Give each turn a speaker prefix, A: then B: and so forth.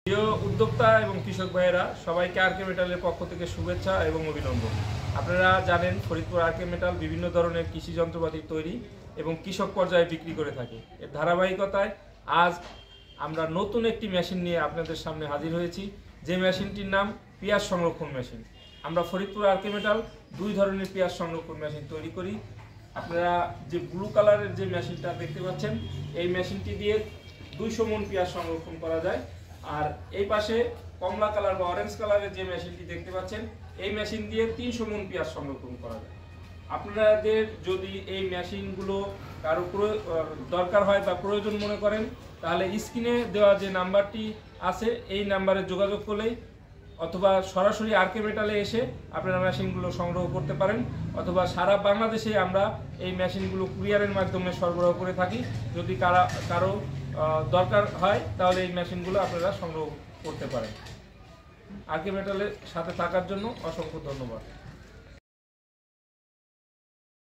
A: প্রিয় উদ্যোক্তা এবং কৃষক ভাইয়েরা, সবাইকে আরকে মেটালের পক্ষ থেকে শুভেচ্ছা এবং অভিনন্দন। আপনারা জানেন ফরিদপুর আরকে মেটাল বিভিন্ন ধরনের কৃষি যন্ত্রপাতি তৈরি এবং কৃষক পর্যায়ে বিক্রি করে থাকে। এর ধারাবাহিকতায় আজ আমরা নতুন একটি মেশিন নিয়ে আপনাদের সামনে হাজির হয়েছি, যে মেশিনটির নাম পেঁয়াজ সংরক্ষণ মেশিন। আমরা ফরিদপুর আরকে মেটাল দুই ধরনের পেঁয়াজ সংরক্ষণ মেশিন তৈরি করি। আপনারা যে ব্লু কালারের যে মেশিনটা দেখতে পাচ্ছেন, এই মেশিনটি দিয়ে 200 মণ পেঁয়াজ সংরক্ষণ করা যায়। আর এই পাশে কমলা কালার বা অরেঞ্জ কালারের যে মেশিনটি দেখতে পাচ্ছেন, এই মেশিন দিয়ে 300 মণ পেঁয়াজ সংরক্ষণ করা যায়। আপনাদের যদি এই মেশিনগুলো কারো দরকার হয় বা প্রয়োজন মনে করেন, তাহলে স্ক্রিনে দেওয়া যে নাম্বারটি আছে এই নাম্বারে যোগাযোগ করলেই, অথবা সরাসরি আরকে মেটালে এসে আপনারা মেশিনগুলো সংগ্রহ করতে পারেন, অথবা সারা বাংলাদেশে আমরা এই মেশিনগুলো কুরিয়ারের মাধ্যমে সরবরাহ করে থাকি। যদি কারো দরকার হয় তাহলে এই মেশিনগুলো আপনারা সংগ্রহ করতে পারেন। আরকে মেটালের সাথে থাকার জন্য অসংখ্য ধন্যবাদ।